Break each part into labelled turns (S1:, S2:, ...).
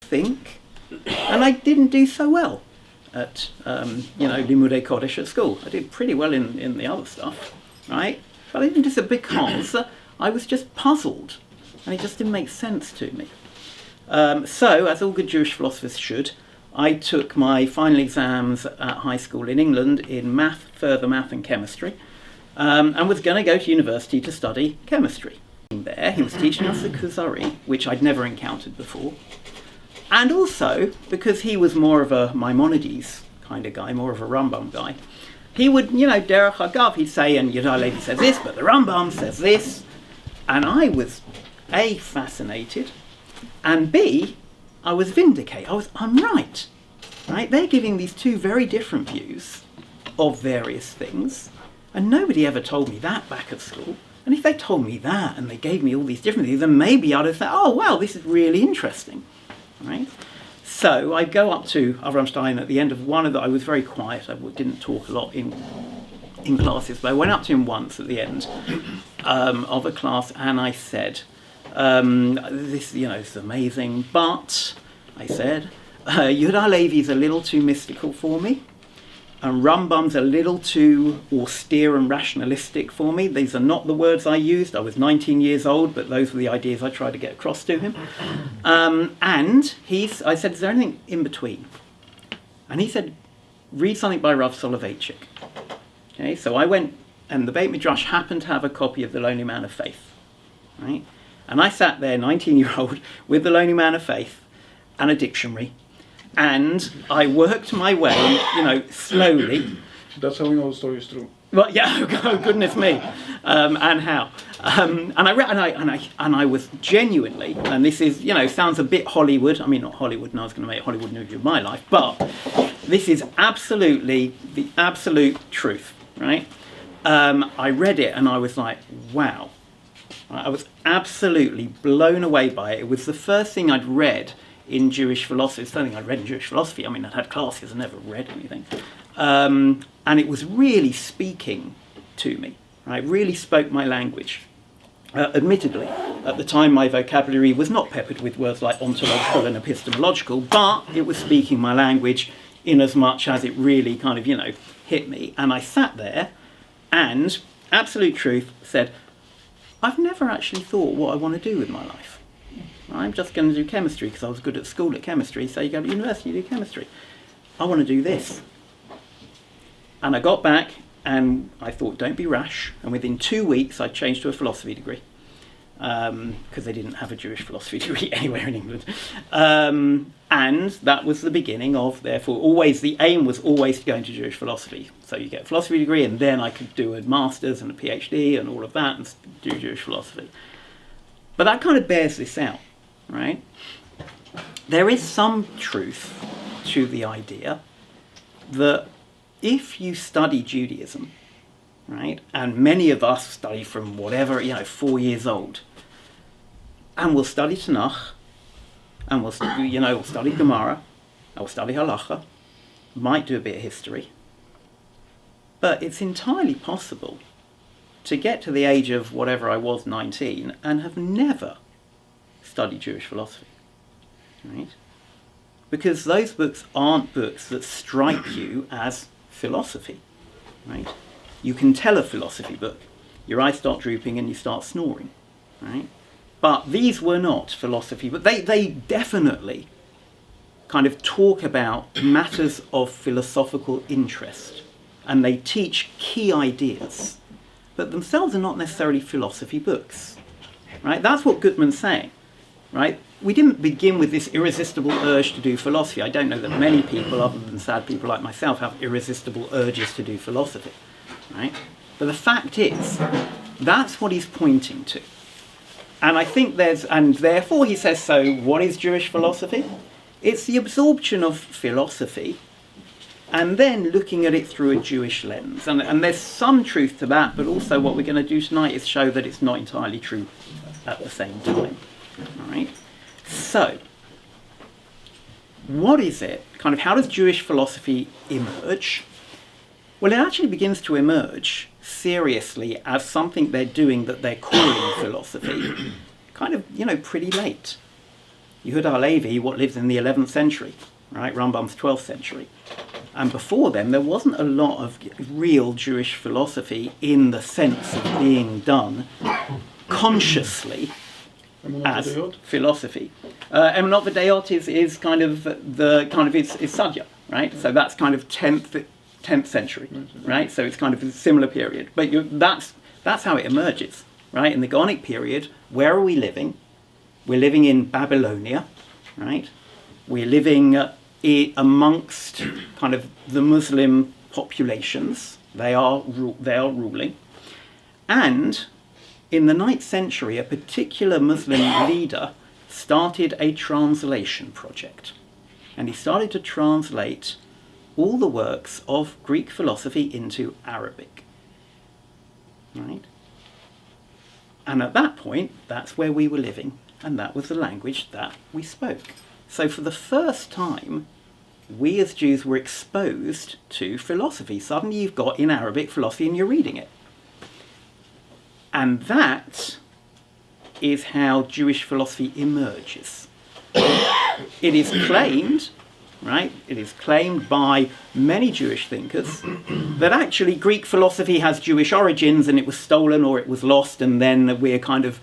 S1: think, and I didn't do so well at, Limudei Kodesh at school. I did pretty well in the other stuff, right? But I didn't do so because I was just puzzled, and it just didn't make sense to me. So, as all good Jewish philosophers should, I took my final exams at high school in England in further math and chemistry, and was going to go to university to study chemistry. There, he was teaching us the Kuzari, which I'd never encountered before. And also, because he was more of a Maimonides kind of guy, more of a Rambam guy, he would, Derech Hagav, he'd say, and Yudai Levi says this, but the Rambam says this. And I was, A, fascinated, and B, I was vindicated. I'm right. Right? They're giving these two very different views of various things, and nobody ever told me that back at school. And if they told me that and they gave me all these different things, then maybe I'd have thought, oh, well, this is really interesting. Right? So I go up to Avram Stein at the end of one of the, I was very quiet, I didn't talk a lot in classes, but I went up to him once at the end of a class and I said, this, is amazing, but, I said, Yehuda Levi's a little too mystical for me, and Rambam's a little too austere and rationalistic for me. These are not the words I used. I was 19 years old, but those were the ideas I tried to get across to him. And I said, is there anything in between? And he said, read something by Rav Soloveitchik. Okay, so I went, and the Beit Midrash happened to have a copy of The Lonely Man of Faith. Right? And I sat there, 19-year-old, with The Lonely Man of Faith and a dictionary. And I worked my way, slowly.
S2: That's how we know the story is true.
S1: Well, yeah, oh, goodness me, and how? And I was genuinely, and this is, sounds a bit Hollywood. I mean, not Hollywood, and I was going to make a Hollywood movie of my life, but this is absolutely the absolute truth, right? I read it and I was like, wow. I was absolutely blown away by it. It was the first thing I'd read in Jewish philosophy. It's something I'd read in Jewish philosophy. I mean, I'd had classes, I never read anything. And it was really speaking to me. Right? It really spoke my language. Admittedly, at the time my vocabulary was not peppered with words like ontological and epistemological, but it was speaking my language in as much as it really kind of, hit me. And I sat there and, absolute truth, said, I've never actually thought what I want to do with my life. I'm just going to do chemistry because I was good at school at chemistry, so you go to university, you do chemistry. I want to do this. And I got back and I thought, don't be rash. And within 2 weeks, I changed to a philosophy degree because they didn't have a Jewish philosophy degree anywhere in England. And that was the beginning of, therefore, the aim was always to go into Jewish philosophy. So you get a philosophy degree and then I could do a master's and a PhD and all of that and do Jewish philosophy. But that kind of bears this out. Right? There is some truth to the idea that if you study Judaism, right, and many of us study from whatever, 4 years old, and we'll study Tanakh, and we'll study Gemara, and we'll study Halacha, might do a bit of history, but it's entirely possible to get to the age of whatever I was, 19, and have never study Jewish philosophy, right? Because those books aren't books that strike you as philosophy, right? You can tell a philosophy book. Your eyes start drooping and you start snoring, right? But these were not philosophy, but they definitely kind of talk about matters of philosophical interest, and they teach key ideas, but themselves are not necessarily philosophy books, right? That's what Gutman's saying. Right? We didn't begin with this irresistible urge to do philosophy. I don't know that many people, other than sad people like myself, have irresistible urges to do philosophy. Right? But the fact is, that's what he's pointing to. And I think and therefore he says, so what is Jewish philosophy? It's the absorption of philosophy and then looking at it through a Jewish lens. And there's some truth to that, but also what we're going to do tonight is show that it's not entirely true at the same time. All right. So, what is it? Kind of, how does Jewish philosophy emerge? Well, it actually begins to emerge seriously as something they're doing that they're calling philosophy, kind of, pretty late. Yehuda Halevi, what lives in the 11th century, right? Rambam's 12th century. And before them, there wasn't a lot of real Jewish philosophy in the sense of being done consciously as philosophy. Emunot V'Dayot is kind of is Sadya, right? So that's kind of 10th century, right? So it's kind of a similar period. But that's how it emerges, right? In the Gaonic period, where are we living? We're living in Babylonia, right? We're living amongst kind of the Muslim populations. They are ruling. And in the 9th century, a particular Muslim leader started a translation project. And he started to translate all the works of Greek philosophy into Arabic. Right? And at that point, that's where we were living, and that was the language that we spoke. So for the first time, we as Jews were exposed to philosophy. Suddenly you've got in Arabic philosophy and you're reading it. And that is how Jewish philosophy emerges. It is claimed, right? It is claimed by many Jewish thinkers that actually Greek philosophy has Jewish origins and it was stolen or it was lost, and then we're kind of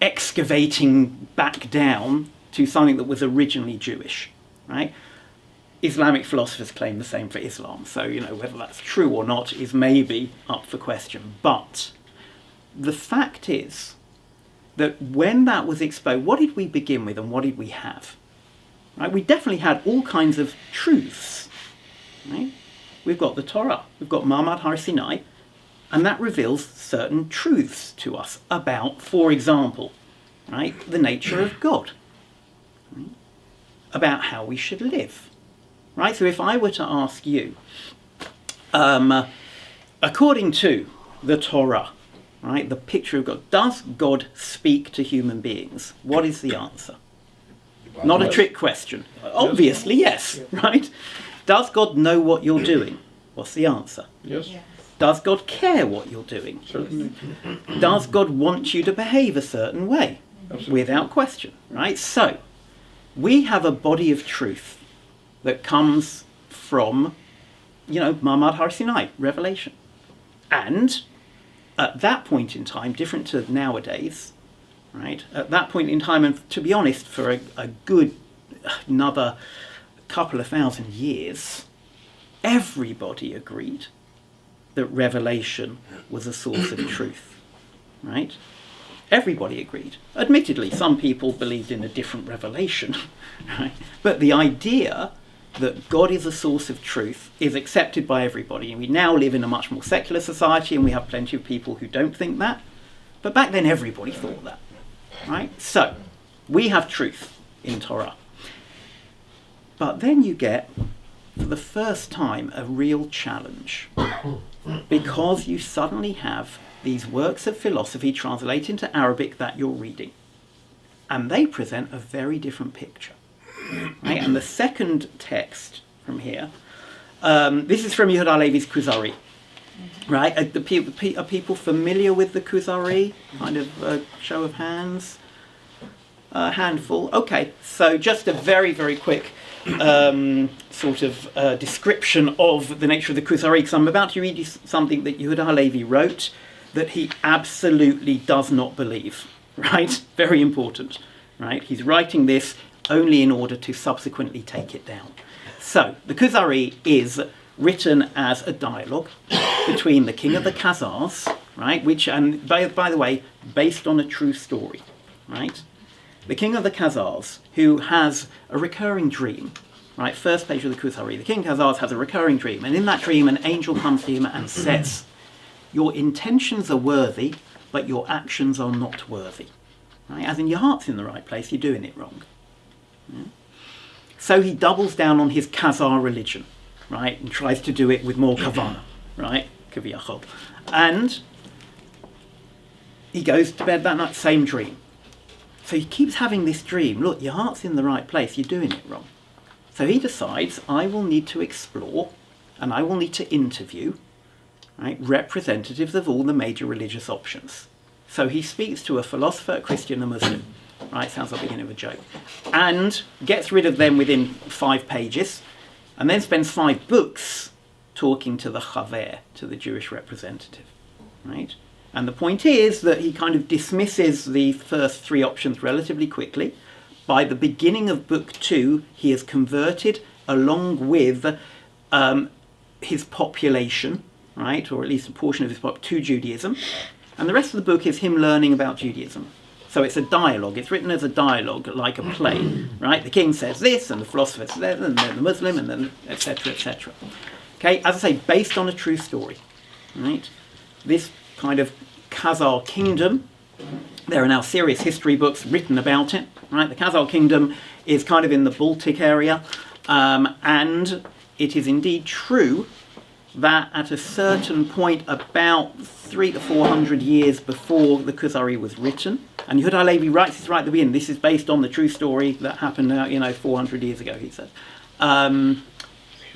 S1: excavating back down to something that was originally Jewish, right? Islamic philosophers claim the same for Islam, so whether that's true or not is maybe up for question. But the fact is that when that was exposed, what did we begin with and what did we have? Right? We definitely had all kinds of truths. Right? We've got the Torah, we've got Ma'amad Har Sinai, and that reveals certain truths to us about, for example, right, the nature of God, right? About how we should live. Right? So if I were to ask you, according to the Torah, right, the picture of God, does God speak to human beings? What is the answer? Not a trick question. Obviously, yes, right? Does God know what you're doing? What's the answer?
S2: Yes.
S1: Does God care what you're doing?
S2: Certainly.
S1: Does God want you to behave a certain way?
S2: Absolutely.
S1: Without question, right? So, we have a body of truth that comes from, Ma'amad Har Sinai, revelation. And at that point in time, different to nowadays, right? At that point in time, and to be honest, for a good another couple of thousand years, everybody agreed that revelation was a source of truth, right? Everybody agreed. Admittedly, some people believed in a different revelation, right? But the idea that God is a source of truth is accepted by everybody. And we now live in a much more secular society, and we have plenty of people who don't think that. But back then, everybody thought that, right? So, we have truth in Torah. But then you get, for the first time, a real challenge. Because you suddenly have these works of philosophy translated into Arabic that you're reading. And they present a very different picture. Right? And the second text from here, this is from Yehuda Halevi's Kuzari. Right? Are people familiar with the Kuzari? Kind of a show of hands? A handful. Okay, so just a very, very quick description of the nature of the Kuzari, because I'm about to read you something that Yehuda Halevi wrote that he absolutely does not believe. Right? Very important. Right? He's writing this only in order to subsequently take it down. So, the Kuzari is written as a dialogue between the king of the Khazars, right, which, and by the way, based on a true story, right? The king of the Khazars, who has a recurring dream, right, first page of the Kuzari, the king of Khazars has a recurring dream, and in that dream an angel comes to him and says, your intentions are worthy, but your actions are not worthy. Right? As in, your heart's in the right place, you're doing it wrong. Yeah. So he doubles down on his Khazar religion, right, and tries to do it with more kavana, right, kaviyachol. And he goes to bed that night, same dream. So he keeps having this dream, look, your heart's in the right place, you're doing it wrong. So he decides, I will need to explore, and I will need to interview, right, representatives of all the major religious options. So he speaks to a philosopher, a Christian, a Muslim. Right, sounds like the beginning of a joke. And gets rid of them within 5 pages, and then spends 5 books talking to the chaver, to the Jewish representative. Right? And the point is that he kind of dismisses the first 3 options relatively quickly. By the beginning of book 2, he has converted, along with his population, right, or at least a portion of his population, to Judaism. And the rest of the book is him learning about Judaism. So it's a dialogue. It's written as a dialogue, like a play, right? The king says this, and the philosopher says that, and then the Muslim, and then etc., etc. Okay, as I say, based on a true story, right? This kind of Khazar kingdom, there are now serious history books written about it, right? The Khazar kingdom is kind of in the Baltic area, and it is indeed true that at a certain point, about 300 to 400 years before the Kuzari was written, and Yehuda Halevi writes this right at the beginning, this is based on the true story that happened 400 years ago, he says,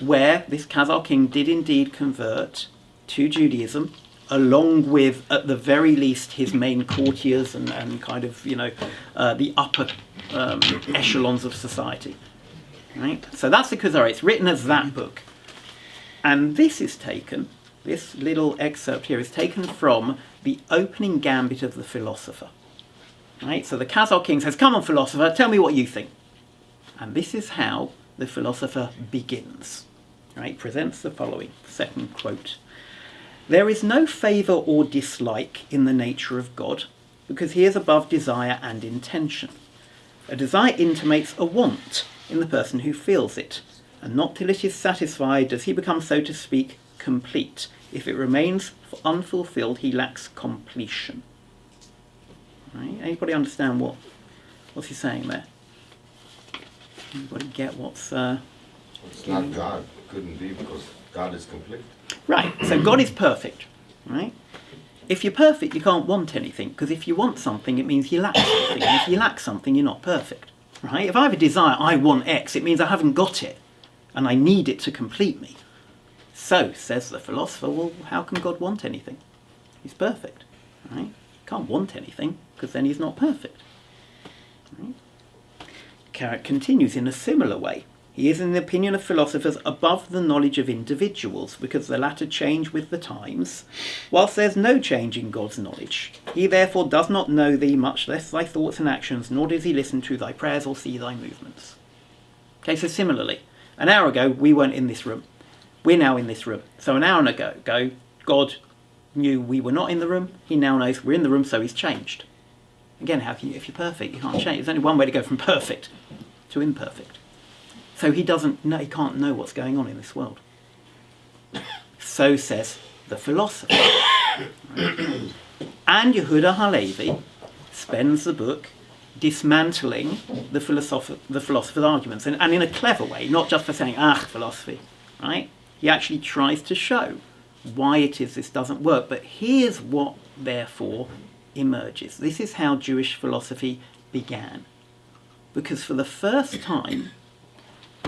S1: where this Khazar king did indeed convert to Judaism, along with, at the very least, his main courtiers and kind of, the upper echelons of society. Right? So that's the Kuzari. It's written as that book. And this is taken, this little excerpt here is taken from the opening gambit of the philosopher. Right? So the Khazar king says, "Come on, philosopher, tell me what you think." And this is how the philosopher begins. Right? Presents the following, second quote. "There is no favour or dislike in the nature of God, because he is above desire and intention. A desire intimates a want in the person who feels it, and not till it is satisfied does he become, so to speak, complete. If it remains unfulfilled, he lacks completion." Right? Anybody understand what's he saying there? Anybody get what's...
S3: It's not God. It couldn't be, because God is complete.
S1: Right, so God is perfect, right? If you're perfect, you can't want anything, because if you want something, it means you lack something. And if you lack something, you're not perfect, right? If I have a desire, I want X, it means I haven't got it, and I need it to complete me. So, says the philosopher, well, how can God want anything? He's perfect, right? Can't want anything, because then he's not perfect. Right? Carrot continues in a similar way. He is, in the opinion of philosophers, above the knowledge of individuals, because the latter change with the times, whilst there's no change in God's knowledge. He therefore does not know thee, much less thy thoughts and actions, nor does he listen to thy prayers or see thy movements. Okay, so similarly, an hour ago we weren't in this room. We're now in this room. So an hour ago, God knew we were not in the room. He now knows we're in the room, so he's changed. Again, if you're perfect, you can't change. There's only one way to go from perfect to imperfect. So he can't know what's going on in this world. So says the philosopher. And Yehuda Halevi spends the book dismantling the philosopher's arguments, and in a clever way, not just for saying, philosophy, right? He actually tries to show why it is this doesn't work. But here's what, therefore, emerges. This is how Jewish philosophy began. Because for the first time,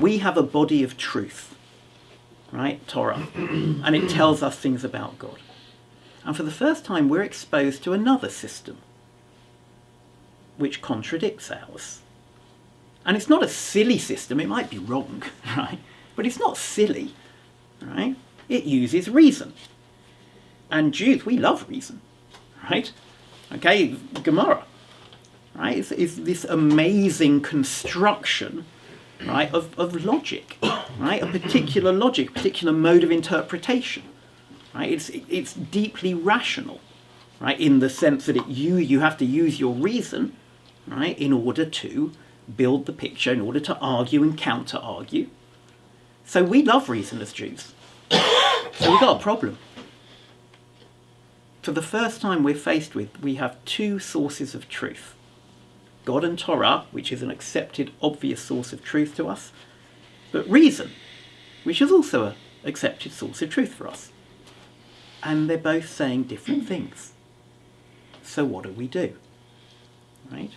S1: we have a body of truth, right? Torah. And it tells us things about God. And for the first time, we're exposed to another system which contradicts ours. And it's not a silly system. It might be wrong, right? But it's not silly, right? It uses reason. And Jews, we love reason, right? Okay, Gemara, right? It's this amazing construction, right, of logic, right? A particular logic, particular mode of interpretation, right? It's deeply rational, right? In the sense that you have to use your reason, right, in order to build the picture, in order to argue and counter-argue. So we love reason as Jews. So we've got a problem. For the first time we have 2 sources of truth. God and Torah, which is an accepted, obvious source of truth to us, but reason, which is also an accepted source of truth for us. And they're both saying different things. So what do we do? Right?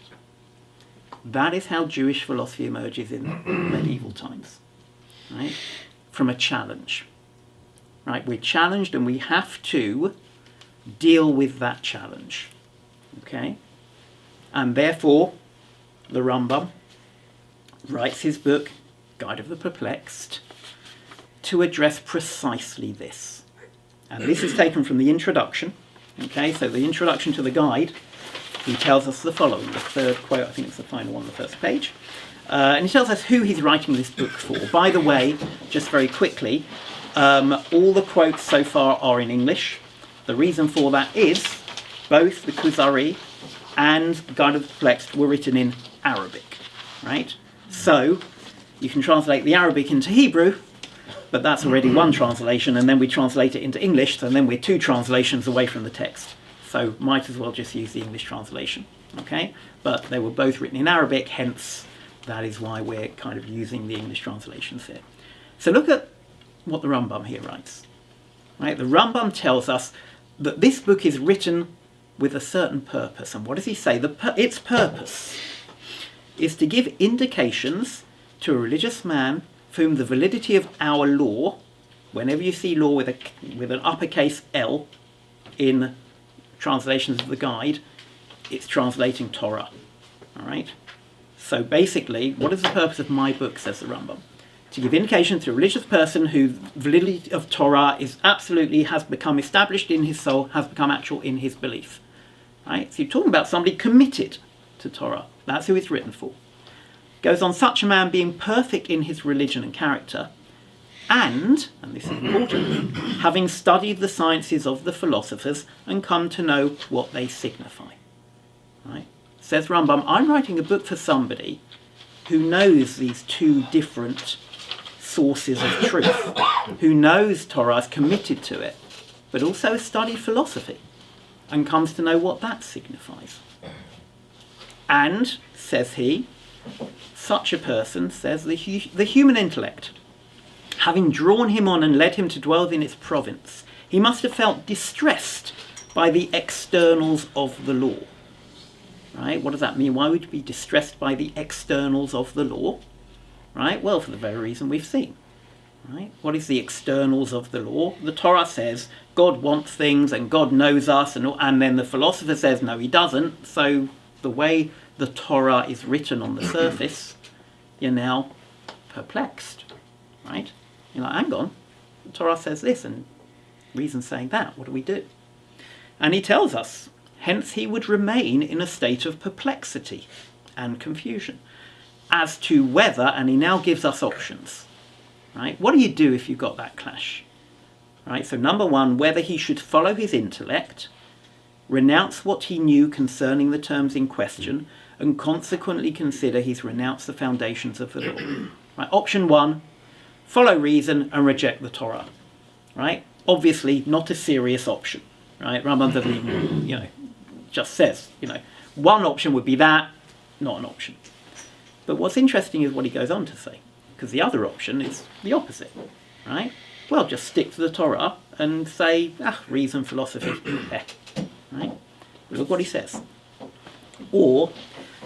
S1: That is how Jewish philosophy emerges in medieval times. Right? From a challenge. Right? We're challenged and we have to deal with that challenge. Okay? And therefore, the Rambam writes his book, Guide of the Perplexed, to address precisely this. And this is taken from the introduction. Okay, so the introduction to the guide, he tells us the following, the third quote, I think it's the final one on the first page. And he tells us who he's writing this book for. By the way, just very quickly, all the quotes so far are in English. The reason for that is both the Kuzari and Guide of the Perplexed were written in Arabic, right? So you can translate the Arabic into Hebrew, but that's already one translation, and then we translate it into English, so then we're two translations away from the text. So might as well just use the English translation, okay? But they were both written in Arabic, hence that is why we're kind of using the English translations here. So look at what the Rambam here writes. Right? The Rambam tells us that this book is written with a certain purpose. And what does he say? Its purpose is to give indications to a religious man for whom the validity of our law, whenever you see law with an uppercase L in translations of the guide, it's translating Torah. All right? So basically, what is the purpose of my book, says the Rambam? To give indication to a religious person whose validity of Torah has become established in his soul, has become actual in his belief. Right? So you're talking about somebody committed to Torah. That's who it's written for. Goes on, such a man being perfect in his religion and character, and this is important, having studied the sciences of the philosophers and come to know what they signify. Right? Says Rambam, I'm writing a book for somebody who knows these two different sources of truth, who knows Torah, is committed to it, but also has studied philosophy and comes to know what that signifies. And, says he, such a person, says the human intellect, having drawn him on and led him to dwell in its province, he must have felt distressed by the externals of the law. Right? What does that mean? Why would you be distressed by the externals of the law? Right? Well, for the very reason we've seen. Right? What is the externals of the law? The Torah says God wants things and God knows us, and then the philosopher says no, he doesn't. So the way the Torah is written on the surface, you're now perplexed. Right? You're like, hang on, the Torah says this and reason's saying that. What do we do? And he tells us, hence he would remain in a state of perplexity and confusion as to whether, and he now gives us options. Right? What do you do if you've got that clash? Right? So number one, whether he should follow his intellect, renounce what he knew concerning the terms in question, and consequently consider he's renounced the foundations of the law. Right? Option one, follow reason and reject the Torah. Right? Obviously not a serious option. Right? Rambam doesn't even, just says, one option would be that, not an option. But what's interesting is what he goes on to say, because the other option is the opposite, right? Well, just stick to the Torah and say, reason, philosophy, right? Look what he says. Or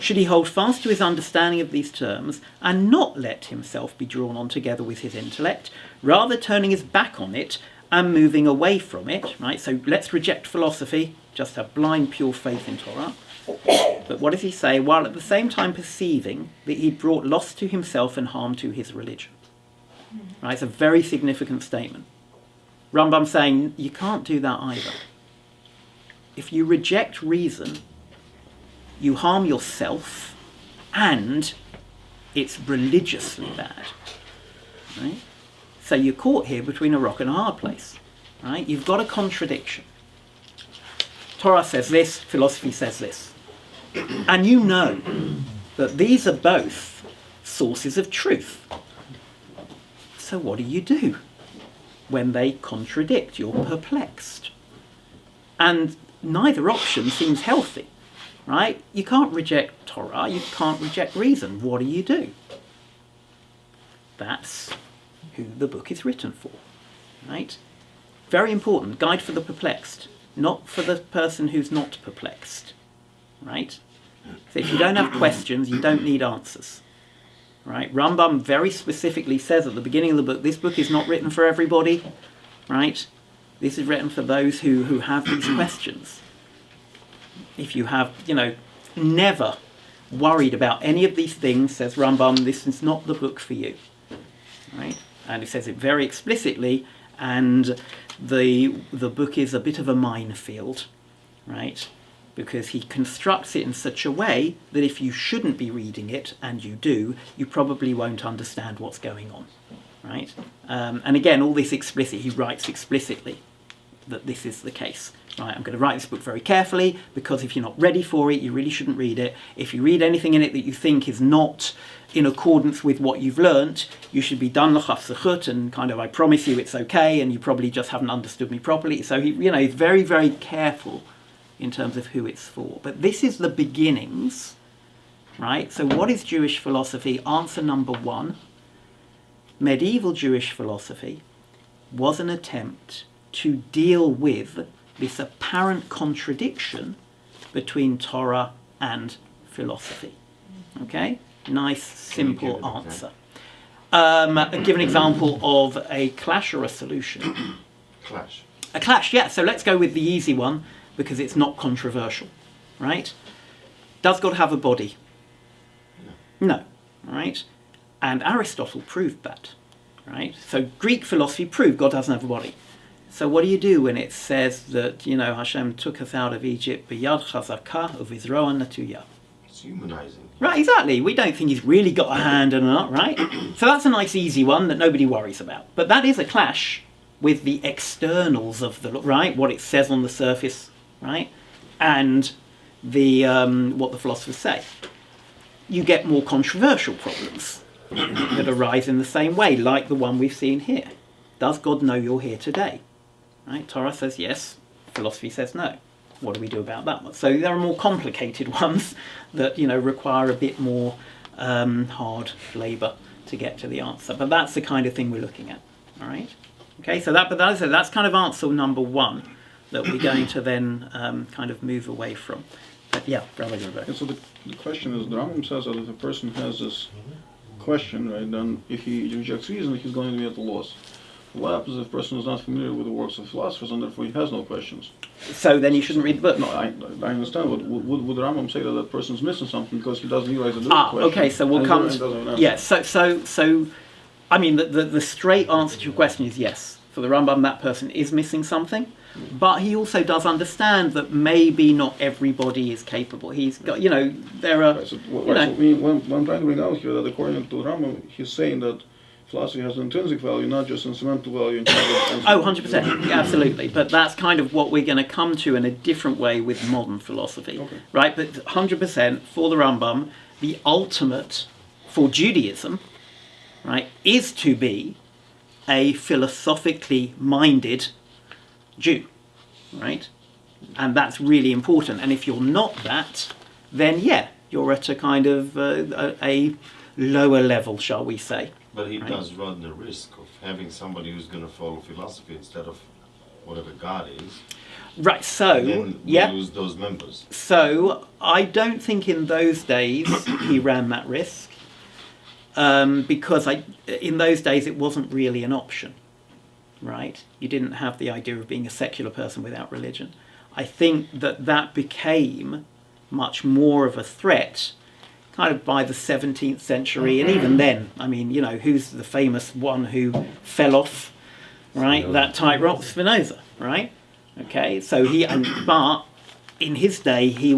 S1: should he hold fast to his understanding of these terms and not let himself be drawn on together with his intellect, rather turning his back on it and moving away from it, right? So let's reject philosophy, just have blind, pure faith in Torah. But what does he say? While at the same time perceiving that he'd brought loss to himself and harm to his religion. Right? It's a very significant statement. Rambam saying you can't do that either. If you reject reason, you harm yourself and it's religiously bad. Right? So you're caught here between a rock and a hard place. Right? You've got a contradiction. Torah says this, philosophy says this. And you know that these are both sources of truth. So what do you do when they contradict? You're perplexed. And neither option seems healthy, right? You can't reject Torah, you can't reject reason. What do you do? That's who the book is written for, right? Very important, guide for the perplexed, not for the person who's not perplexed. Right? So if you don't have questions, you don't need answers. Right? Rambam very specifically says at the beginning of the book, this book is not written for everybody. Right? This is written for those who have these questions. if you have, never worried about any of these things, says Rambam, this is not the book for you, right? And it says it very explicitly, and the book is a bit of a minefield, right? Because he constructs it in such a way that if you shouldn't be reading it, and you do, you probably won't understand what's going on, right? And again, all this explicit, he writes explicitly that this is the case. Right, I'm going to write this book very carefully, because if you're not ready for it, you really shouldn't read it. If you read anything in it that you think is not in accordance with what you've learnt, you should be done l'chaf and kind of, I promise you it's okay, and you probably just haven't understood me properly. So he's very, very careful in terms of who it's for. But this is the beginnings, right? So what is Jewish philosophy? Answer number one. Medieval Jewish philosophy was an attempt to deal with this apparent contradiction between Torah and philosophy. Okay? Nice, simple answer. Give an example of a clash or a solution.
S3: Clash.
S1: A clash, yeah. So let's go with the easy one, because it's not controversial, right? Does God have a body? No, right? And Aristotle proved that, right? So Greek philosophy proved God doesn't have a body. So what do you do when it says that, Hashem took us out of Egypt, b'yad chazakah uvizroa natuyah?
S3: It's humanizing.
S1: Right, exactly. We don't think he's really got a hand and a, right? So that's a nice easy one that nobody worries about. But that is a clash with the externals of the, right? What it says on the surface, right? And the what the philosophers say. You get more controversial problems that arise in the same way, like the one we've seen here. Does God know you're here today? Right? Torah says yes, philosophy says no. What do we do about that one? So there are more complicated ones that require a bit more hard labour to get to the answer. But that's the kind of thing we're looking at. All right. Okay. So that's kind of answer number one that we're going to then kind of move away from. But yeah, Rabbi Gerber.
S2: And so the question is, the Rambam says that if a person has this question, right, then if he rejects reason, he's going to be at a loss. What happens if a person is not familiar with the works of philosophers and therefore he has no questions?
S1: So then you shouldn't read the book?
S2: No, I understand, but would the Rambam say that that person's missing something because he doesn't realize that there's a question?
S1: Okay, so we'll come to... Yes, so, I mean, the straight answer to your question is yes. For the Rambam, that person is missing something, but he also does understand that maybe not everybody is capable. He's got, there are...
S2: Right, so what I'm trying to bring out here, that according to the Rambam, he's saying that philosophy has an intrinsic value, not just an instrumental value.
S1: 100%, yeah, absolutely. But that's kind of what we're going to come to in a different way with modern philosophy,
S2: okay.
S1: Right? But 100% for the Rambam, the ultimate for Judaism, right, is to be a philosophically minded Jew, right? And that's really important. And if you're not that, then yeah, you're at a kind of a lower level, shall we say.
S3: But he does run the risk of having somebody who's going to follow philosophy instead of whatever God is.
S1: Right, so,
S3: and
S1: yeah.
S3: lose those members.
S1: So, I don't think in those days he ran that risk, because in those days it wasn't really an option, right? You didn't have the idea of being a secular person without religion. I think that became much more of a threat kind of by the 17th century, and even then, I mean, who's the famous one who fell off, right? Spinoza. That tightrope, Spinoza, right? Okay, so but in his day, he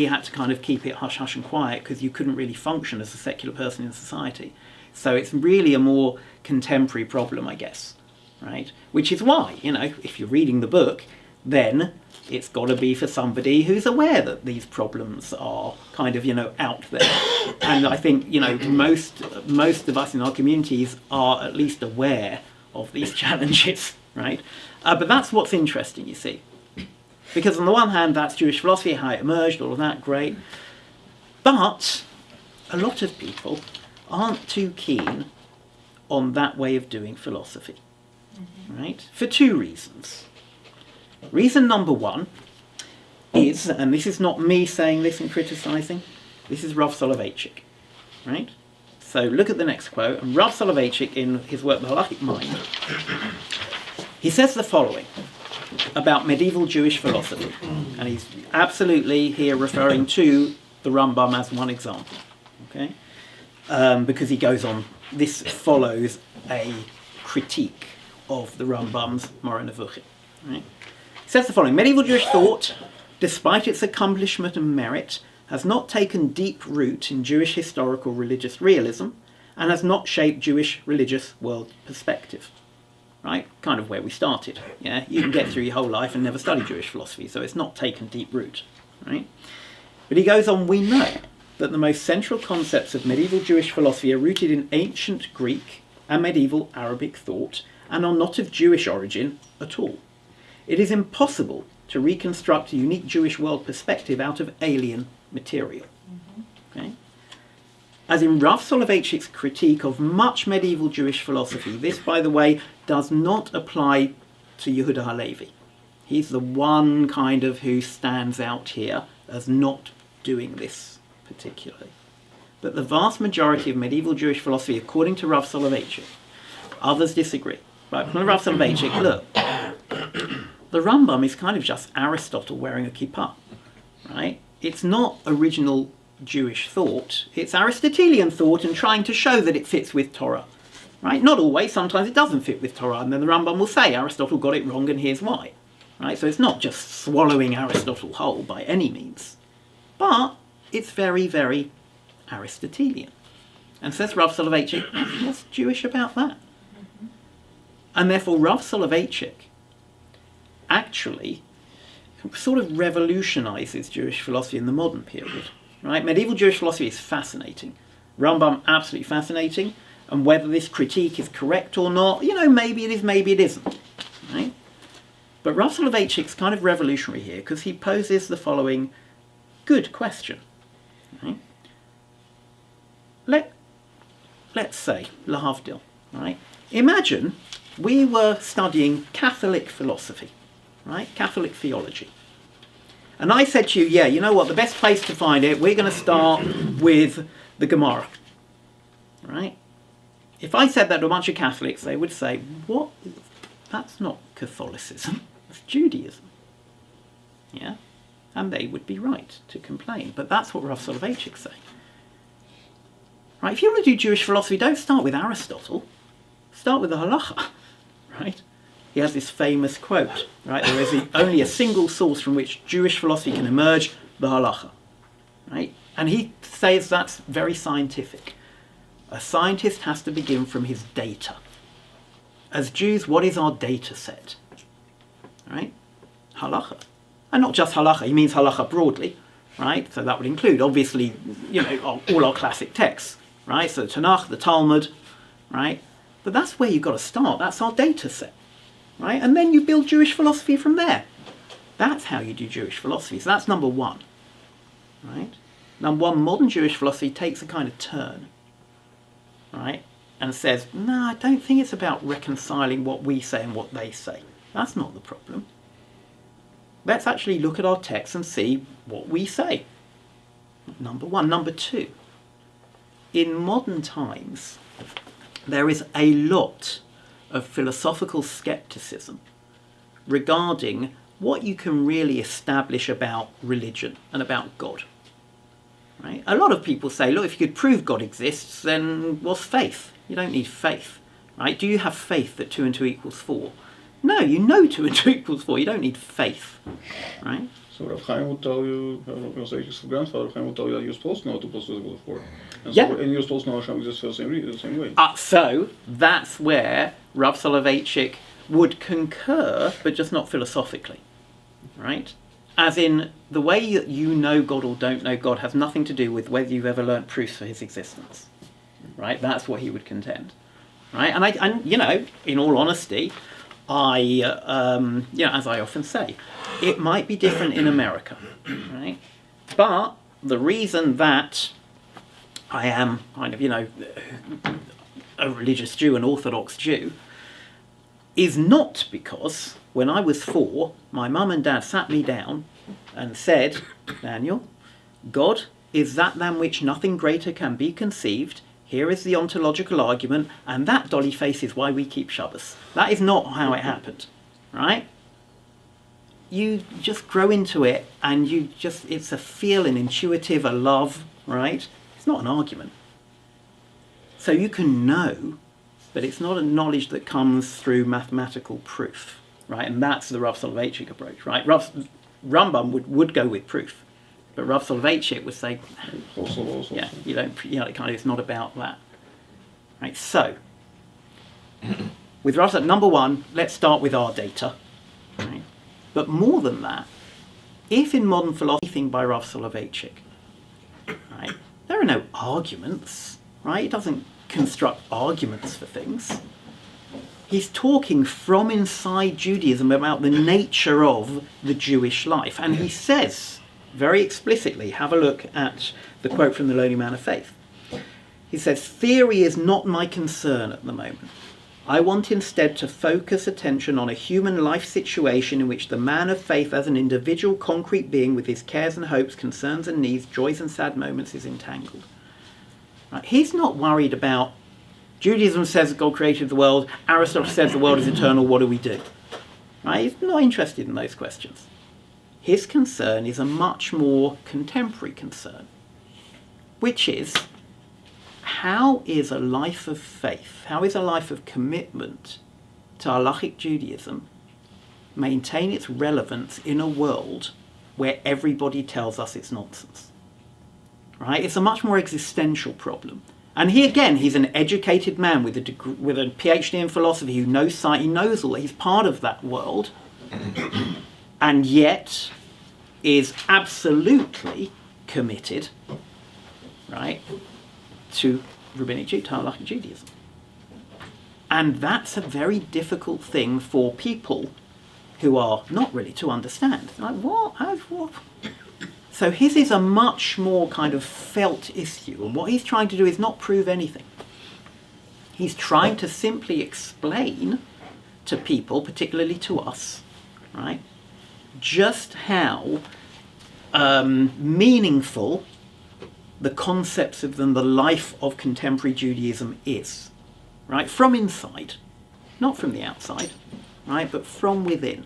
S1: had to kind of keep it hush hush and quiet because you couldn't really function as a secular person in society. So it's really a more contemporary problem, I guess, right? Which is why, if you're reading the book, then it's got to be for somebody who's aware that these problems are kind of, out there. And I think, most of us in our communities are at least aware of these challenges, right? But that's what's interesting, you see. Because on the one hand, that's Jewish philosophy, how it emerged, all of that, great. But a lot of people aren't too keen on that way of doing philosophy, right? For two reasons. Reason number one is, and this is not me saying this and criticising, this is Rav Soloveitchik, right? So look at the next quote, and Rav Soloveitchik in his work, The Halachic Mind, he says the following, about medieval Jewish philosophy. And he's absolutely here referring to the Rambam as one example. Okay? Because he goes on, this follows a critique of the Rambam's Moreh Nevuchim. Right? He says the following: medieval Jewish thought, despite its accomplishment and merit, has not taken deep root in Jewish historical religious realism and has not shaped Jewish religious world perspective. Right? Kind of where we started. Yeah, you can get through your whole life and never study Jewish philosophy, so it's not taken deep root. Right? But he goes on, we know that the most central concepts of medieval Jewish philosophy are rooted in ancient Greek and medieval Arabic thought and are not of Jewish origin at all. It is impossible to reconstruct a unique Jewish world perspective out of alien material. Okay? As in Rav Soloveitchik's critique of much medieval Jewish philosophy, this, by the way, does not apply to Yehuda Halevi. He's the one kind of who stands out here as not doing this particularly. But the vast majority of medieval Jewish philosophy, according to Rav Soloveitchik, others disagree. But according to Rav Soloveitchik, look, the Rambam is kind of just Aristotle wearing a kippah, right? It's not original Jewish thought. It's Aristotelian thought and trying to show that it fits with Torah, right? Not always. Sometimes it doesn't fit with Torah, and then the Rambam will say Aristotle got it wrong, and here's why, right? So it's not just swallowing Aristotle whole by any means, but it's very, very Aristotelian. And says Rav Soloveitchik, what's Jewish about that? And therefore Rav Soloveitchik actually sort of revolutionizes Jewish philosophy in the modern period. Right? Medieval Jewish philosophy is fascinating. Rambam, absolutely fascinating. And whether this critique is correct or not, maybe it is, maybe it isn't. Right? But Rav Soloveitchik's kind of revolutionary here because he poses the following good question. Right? Let's say, lahavdil, right? Imagine we were studying Catholic philosophy, right? Catholic theology. And I said to you, yeah, you know what, the best place to find it, we're going to start with the Gemara, right? If I said that to a bunch of Catholics, they would say, what? That's not Catholicism, it's Judaism. Yeah? And they would be right to complain. But that's what Rav Soloveitchik's saying. Right? If you want to do Jewish philosophy, don't start with Aristotle. Start with the halacha, right? He has this famous quote, right? There is only a single source from which Jewish philosophy can emerge, the halacha, right? And he says that's very scientific. A scientist has to begin from his data. As Jews, what is our data set? Right? Halacha. And not just halacha, he means halacha broadly, right? So that would include, obviously, all our classic texts, right? So the Tanakh, the Talmud, right? But that's where you've got to start. That's our data set. Right? And then you build Jewish philosophy from there. That's how you do Jewish philosophy. So that's number one. Right? Number one, modern Jewish philosophy takes a kind of turn. Right? And says, no, I don't think it's about reconciling what we say and what they say. That's not the problem. Let's actually look at our text and see what we say. Number one. Number two, in modern times, there is a lot of philosophical skepticism regarding what you can really establish about religion and about God. Right? A lot of people say, look, if you could prove God exists, then what's faith? You don't need faith. Right? Do you have faith that 2 and 2 equals 4? No, you know 2 and 2 equals 4. You don't need faith. Right?
S2: So Rav Chaim will tell you, Rav grandfather Chaim will tell you that you're supposed to know 2 plus 2 equals 4. And,
S1: yeah.
S2: And you're supposed to know Hashem exists the same way.
S1: So that's where Rav Soloveitchik would concur, but just not philosophically. Right? As in, the way that you know God or don't know God has nothing to do with whether you've ever learnt proofs for his existence. Right? That's what he would contend. Right? And in all honesty, as I often say, it might be different in America, right? But the reason that I am kind of, a religious Jew, an Orthodox Jew, is not because when I was 4, my mum and dad sat me down and said, Daniel, God is that than which nothing greater can be conceived. Here is the ontological argument, and that dolly face is why we keep Shabbos. That is not how it happened, right? you just grow into it, and it's a feeling, intuitive, a love, right? It's not an argument. So you can know, but it's not a knowledge that comes through mathematical proof, right? And that's the Rav Soloveitchik approach, right? Rambam would go with proof, but Rav Soloveitchik would say, yeah, you don't, it's not about that, right? So, with Rav, number one, let's start with our data, right? But more than that, if in modern philosophy, anything by Rav Soloveitchik, right, there are no arguments, right? He doesn't construct arguments for things. He's talking from inside Judaism about the nature of the Jewish life. And he says very explicitly, have a look at the quote from the Lowly Man of Faith. He says, theory is not my concern at the moment. I want instead to focus attention on a human life situation in which the man of faith as an individual concrete being with his cares and hopes, concerns and needs, joys and sad moments is entangled. Right? He's not worried about, Judaism says God created the world, Aristotle says the world is eternal, what do we do? Right? He's not interested in those questions. His concern is a much more contemporary concern, which is, how is a life of faith, how is a life of commitment to halachic Judaism maintain its relevance in a world where everybody tells us it's nonsense? Right? It's a much more existential problem. And he, again, he's an educated man with a degree, with a PhD in philosophy who knows science, he knows all that, he's part of that world, and yet is absolutely committed, right, to rabbinic halachic Judaism. And that's a very difficult thing for people who are not ready to understand. Like, what? What? So his is a much more kind of felt issue, and what he's trying to do is not prove anything. He's trying to simply explain to people, particularly to us, right, just how meaningful the concepts of them, the life of contemporary Judaism is, right, from inside, not from the outside, right, but from within.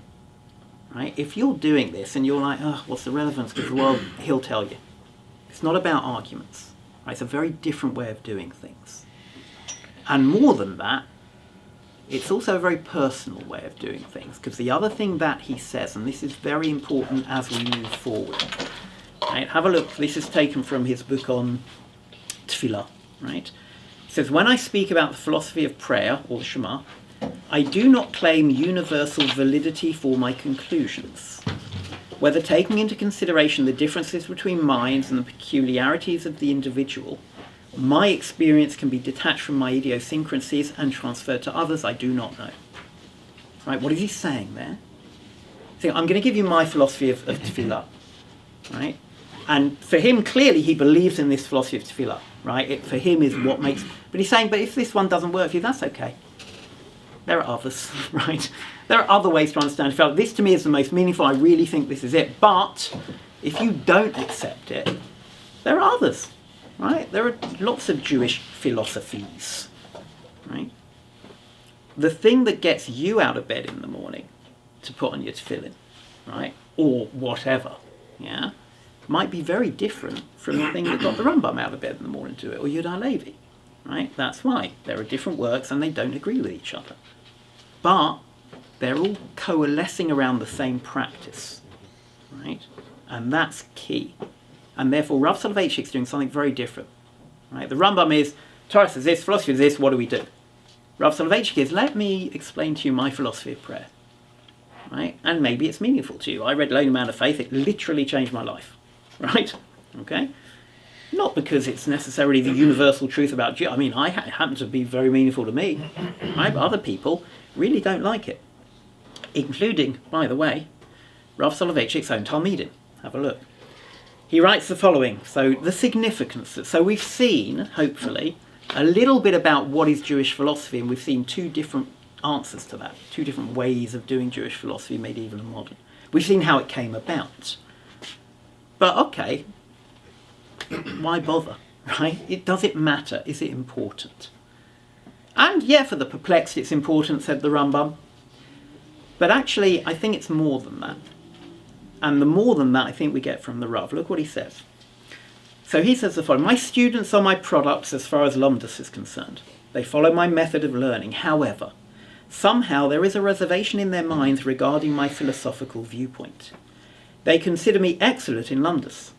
S1: Right? If you're doing this and you're like, oh, what's the relevance? Because, well, he'll tell you. It's not about arguments. Right? It's a very different way of doing things. And more than that, it's also a very personal way of doing things. Because the other thing that he says, and this is very important as we move forward. Right? Have a look. This is taken from his book on Tefillah. Right? He says, when I speak about the philosophy of prayer, or the Shema, I do not claim universal validity for my conclusions. Whether taking into consideration the differences between minds and the peculiarities of the individual, my experience can be detached from my idiosyncrasies and transferred to others, I do not know. Right, what is he saying there? He's saying, I'm going to give you my philosophy of Tefillah. Right? And for him, clearly, he believes in this philosophy of Tefillah. Right? It, for him, is what makes... But he's saying, but if this one doesn't work for you, that's okay. There are others, right? There are other ways to understand Tefillah. This to me is the most meaningful. I really think this is it. But if you don't accept it, there are others, right? There are lots of Jewish philosophies, right? The thing that gets you out of bed in the morning to put on your tefillin, right, or whatever, yeah, might be very different from the thing that got the Rambam out of bed in the morning to it, or Yud HaLevi, right? That's why. There are different works and they don't agree with each other. But they're all coalescing around the same practice, right? And that's key. And therefore, Rav Soloveitchik is doing something very different, right? The Rambam is, Torah says this, philosophy is this, what do we do? Rav Soloveitchik is, let me explain to you my philosophy of prayer, right? And maybe it's meaningful to you. I read Lowly Man of Faith, it literally changed my life, right? Okay? Not because it's necessarily the universal truth about Jew. I mean, it happens to be very meaningful to me, right? But other people really don't like it, including, by the way, Rav Soloveitchik's own Talmidim. Have a look. He writes the following. So the significance. So we've seen, hopefully, a little bit about what is Jewish philosophy, and we've seen two different answers to that, two different ways of doing Jewish philosophy, medieval and modern. We've seen how it came about. But okay, why bother, right? Does it matter? Is it important? And yeah, for the perplexed it's important, said the Rambam. But actually, I think it's more than that. And the more than that, I think we get from the Rav. Look what he says. So he says the following: my students are my products as far as Lumdus is concerned. They follow my method of learning. However, somehow there is a reservation in their minds regarding my philosophical viewpoint. They consider me excellent in Lumdus.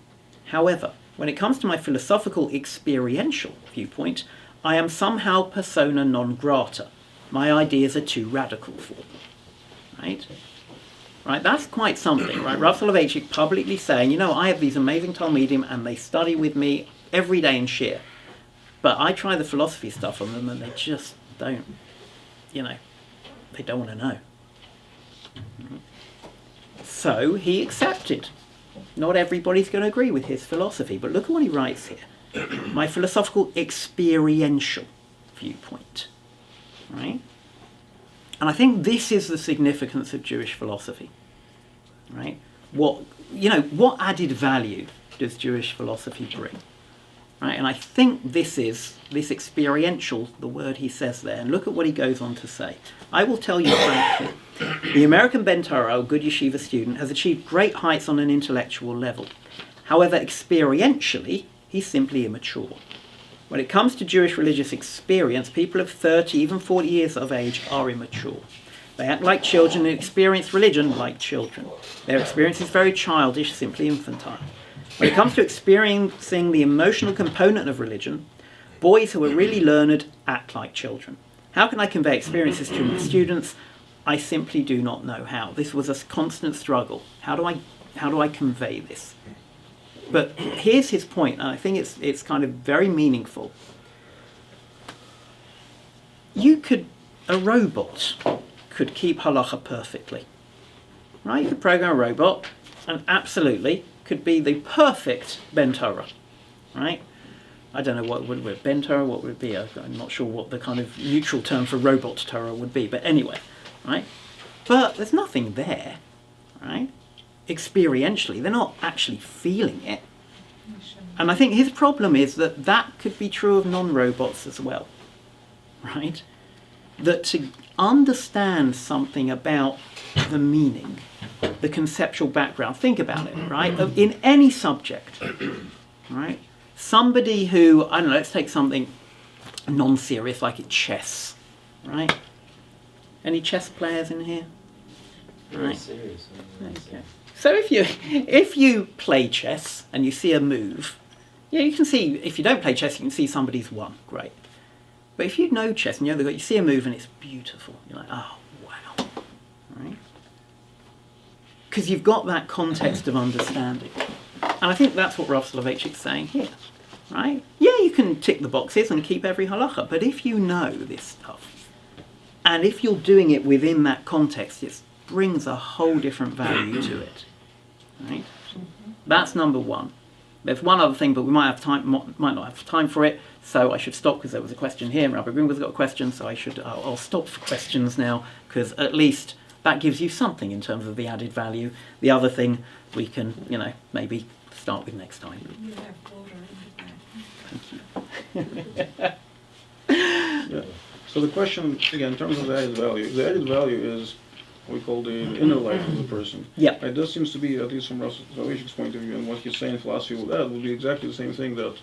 S1: However, when it comes to my philosophical experiential viewpoint, I am somehow persona non grata. My ideas are too radical for them. Right? Right, that's quite something, right? Rav Soloveitchik publicly saying, you know, I have these amazing Talmidim and they study with me every day in shiur. But I try the philosophy stuff on them and they just don't, you know, they don't want to know. So he accepted. Not everybody's going to agree with his philosophy, but look at what he writes here. My philosophical experiential viewpoint, right? And I think this is the significance of Jewish philosophy, right? What added value does Jewish philosophy bring, right? And I think this is this experiential, the word he says there. And look at what he goes on to say. I will tell you frankly, the American Ben Torah, a good yeshiva student, has achieved great heights on an intellectual level. However, experientially, he's simply immature. When it comes to Jewish religious experience, people of 30, even 40 years of age are immature. They act like children and experience religion like children. Their experience is very childish, simply infantile. When it comes to experiencing the emotional component of religion, boys who are really learned act like children. How can I convey experiences to my students? I simply do not know how. This was a constant struggle. How do I convey this? But here's his point, and I think it's kind of very meaningful. A robot could keep halacha perfectly, right? You could program a robot, and absolutely could be the perfect Ben Torah, right? I don't know what would be Ben Torah, what would it be? I'm not sure what the kind of neutral term for robot Torah would be, but anyway, right? But there's nothing there, right? Experientially, they're not actually feeling it. And I think his problem is that could be true of non-robots as well, right? That to understand something about the meaning, the conceptual background, think about it, right? In any subject, right? Somebody who, I don't know, let's take something non-serious like it's chess, right? Any chess players in here? Right.
S4: Serious.
S1: Okay. So if you play chess and you see a move, yeah, you can see, if you don't play chess, you can see somebody's won, great. But if you know chess and you see a move and it's beautiful, you're like, oh, wow, right? Because you've got that context of understanding. And I think that's what Rav Soloveitchik's saying here, right? Yeah, you can tick the boxes and keep every halacha, but if you know this stuff, and if you're doing it within that context, it brings a whole different value to it, right? That's number one. There's one other thing, but we might not have time for it, so I should stop because there was a question here. Rabbi Greenwood's got a question, so I'll stop for questions now, because at least that gives you something in terms of the added value. The other thing we can, maybe start with next time.
S5: You have water in the bag.
S1: Thank you.
S2: Yeah. So the question, again, in terms of the added value is what we call the inner life of the person.
S1: Yeah.
S2: Right, this seems to be, at least from Soloveitchik's point of view, and what he's saying philosophy would add, would be exactly the same thing that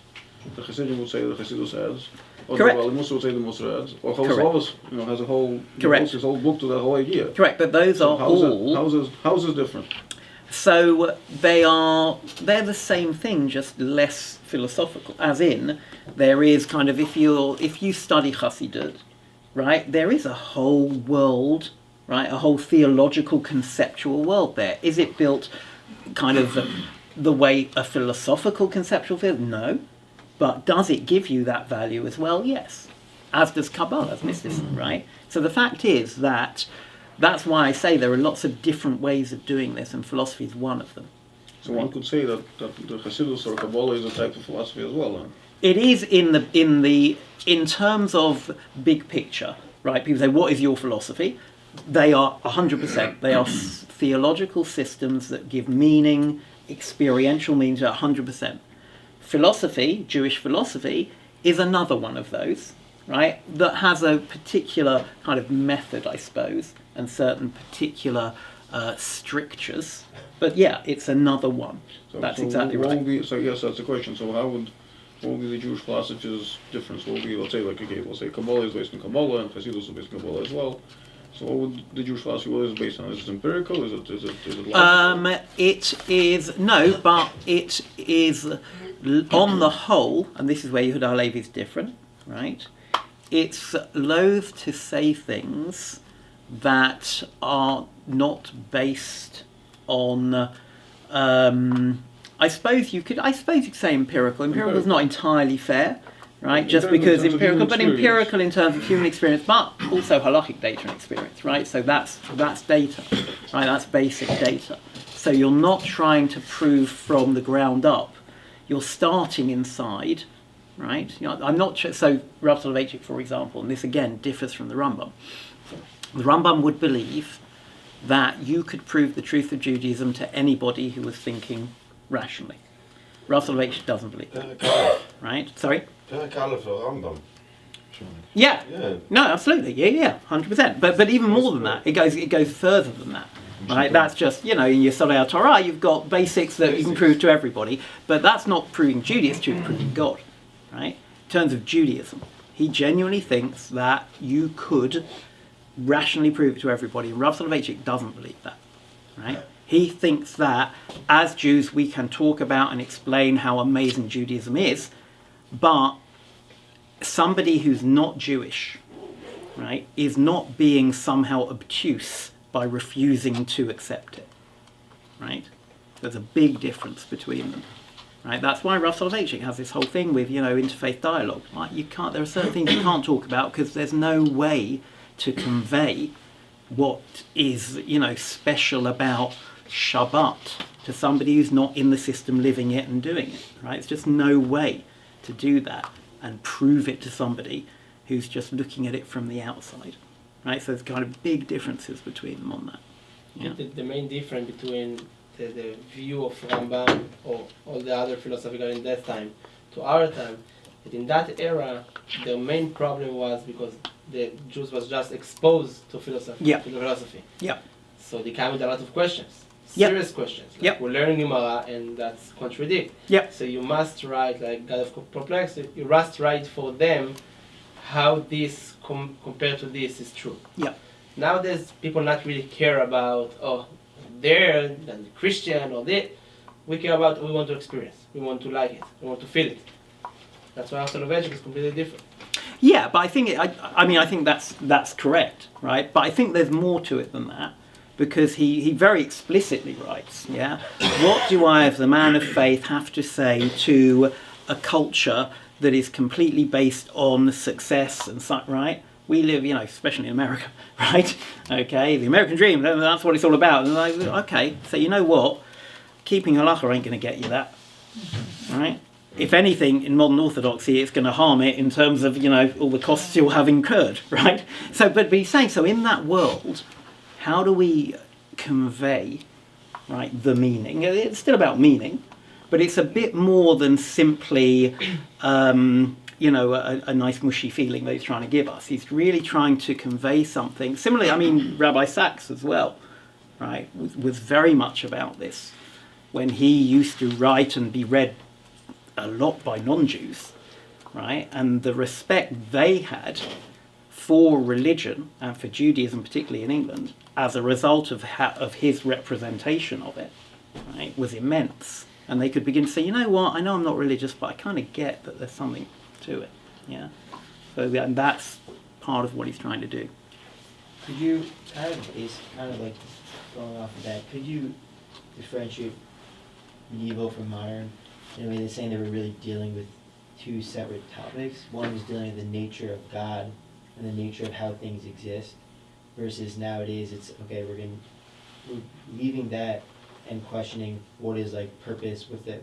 S2: the Hasidim would say the Hasidus adds, or
S1: Correct.
S2: the Musa would say the Musa adds, or
S1: Correct.
S2: Chavos has a whole,
S1: Correct.
S2: his whole book to that whole idea.
S1: Correct, but those
S2: So
S1: are all...
S2: How's this different?
S1: So they're the same thing, just less philosophical. As in, there is kind of, if you study Chassidut, right, there is a whole world, right, a whole theological conceptual world there. Is it built kind of the way a philosophical conceptual field? No. But does it give you that value as well? Yes. As does Kabbalah, as mysticism, right? So the fact is that's why I say there are lots of different ways of doing this, and philosophy is one of them.
S2: So one could say that the Hasidus or Kabbalah is a type of philosophy as well, then.
S1: It is in terms of big picture, right? People say, what is your philosophy? They are 100%. They are theological systems that give meaning, experiential meaning to 100%. Philosophy, Jewish philosophy, is another one of those, right? That has a particular kind of method, I suppose, and certain particular strictures. But yeah, it's another one. That's exactly
S2: what
S1: right.
S2: Would be, so yes, that's the question. So what would be the Jewish philosophy's difference? What would be, let's say Kabbalah is based on Kabbalah and Hasidus is based on Kabbalah as well. So what would the Jewish philosophy, what is it based on? Is it empirical? Is it logical?
S1: It is, no, but it is on the whole, and this is where Yehuda Halevi is different, right? It's loath to say things that are not based on, I suppose you could say empirical. Empirical is not entirely fair, right? Just because empirical, but empirical in terms of human experience, but also halachic data and experience, right? So that's data, right? That's basic data. So you're not trying to prove from the ground up. You're starting inside, right? You know, I'm not so Rav Soloveitchik, for example, and this again differs from the Rambam. The Rambam would believe that you could prove the truth of Judaism to anybody who was thinking rationally. Rav Soloveitchik doesn't believe that, right? Sorry?
S3: Rambam.
S1: Yeah.
S3: Yeah.
S1: No, absolutely. Yeah, 100%. But even more than that, it goes further than that. Right? That's just, in your Yesodei Torah, you've got basics that you can prove to everybody, but that's not proving Judaism, it's proving God. Right? In terms of Judaism, he genuinely thinks that you could rationally prove it to everybody, and Rav Soloveitchik doesn't believe that. Right? He thinks that as Jews we can talk about and explain how amazing Judaism is, but somebody who's not Jewish, right, is not being somehow obtuse by refusing to accept it, right? There's a big difference between them, right? That's why Rav Soloveitchik has this whole thing with, interfaith dialogue. Like there are certain things you can't talk about because there's no way to convey what is, special about Shabbat to somebody who's not in the system living it and doing it, right? It's just no way to do that and prove it to somebody who's just looking at it from the outside. Right, so there's kind of big differences between them on that. Yeah.
S5: The main difference between the view of Rambam or all the other philosophers in that time to our time, that in that era, the main problem was because the Jews was just exposed to philosophy.
S1: Yeah.
S5: To the philosophy.
S1: Yeah.
S5: So they came with a lot of questions,
S1: Yeah.
S5: serious questions. Like
S1: Yeah.
S5: we're learning Gemara and that's contradict.
S1: Yeah.
S5: So you must write like God of Perplexity. You must write for them how this compared to this is true.
S1: Yeah.
S5: Nowadays, people not really care about, they're Christian or they. We care about, we want to experience. We want to like it. We want to feel it. That's why Soloveitchik is completely different.
S1: Yeah, but I think I think that's correct, right? But I think there's more to it than that, because he very explicitly writes, yeah, what do I as a man of faith have to say to a culture that is completely based on success and such, right? We live, especially in America, right? Okay, the American dream, that's what it's all about. And like, okay, so you know what? Keeping halacha ain't going to get you that, right? If anything, in modern orthodoxy, it's going to harm it in terms of, all the costs you'll have incurred, right? So, but he's saying, so in that world, how do we convey, right, the meaning? It's still about meaning, but it's a bit more than simply, a nice mushy feeling that he's trying to give us. He's really trying to convey something. Similarly, Rabbi Sachs as well, right, was very much about this. When he used to write and be read a lot by non-Jews, right, and the respect they had for religion and for Judaism, particularly in England, as a result of his representation of it, right, was immense. And they could begin to say, you know what, I know I'm not religious, but I kind of get that there's something to it. Yeah. So and that's part of what he's trying to do.
S4: Could you kind of like going off of that, could you differentiate medieval from modern? In a way, they're saying they were really dealing with two separate topics. One was dealing with the nature of God and the nature of how things exist, versus nowadays it's okay, we're leaving that and questioning what is like purpose with the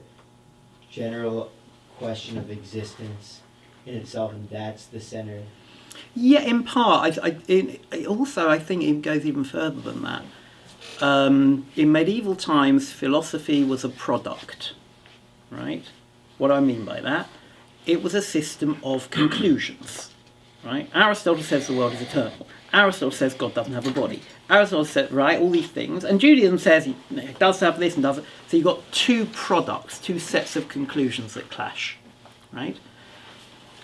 S4: general question of existence in itself, and that's the center.
S1: Yeah, in part. I think it goes even further than that. In medieval times, philosophy was a product, right? What do I mean by that? It was a system of conclusions, right? Aristotle says the world is eternal. Aristotle says God doesn't have a body. Aristotle said, right, all these things. And Judaism says he does have this and doesn't. So you've got two products, two sets of conclusions that clash, right?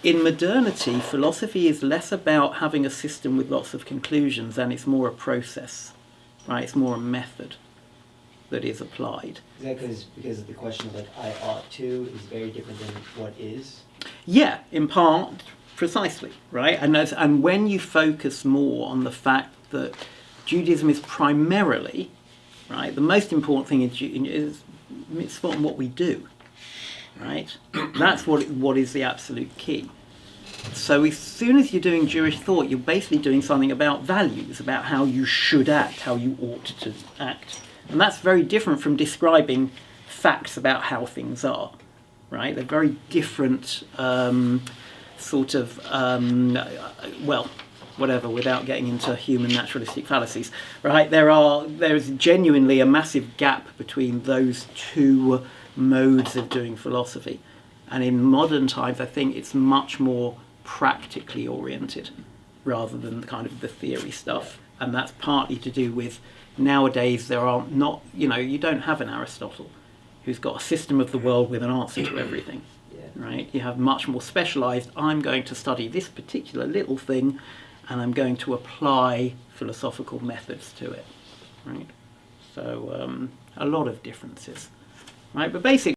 S1: In modernity, philosophy is less about having a system with lots of conclusions, and it's more a process, right? It's more a method that is applied.
S4: Is that because the question of like I ought to is very different than what is?
S1: Yeah, in part, precisely, right? And when you focus more on the fact that Judaism is primarily, right, the most important thing is mitzvot and what we do, right? That's what is the absolute key. So as soon as you're doing Jewish thought, you're basically doing something about values, about how you should act, how you ought to act. And that's very different from describing facts about how things are, right? They're very different whatever, without getting into human naturalistic fallacies, right? There's genuinely a massive gap between those two modes of doing philosophy. And in modern times, I think it's much more practically oriented rather than kind of the theory stuff. And that's partly to do with nowadays you don't have an Aristotle who's got a system of the world with an answer to everything. Right? You have much more specialized, I'm going to study this particular little thing and I'm going to apply philosophical methods to it. Right? So a lot of differences. Right? But basically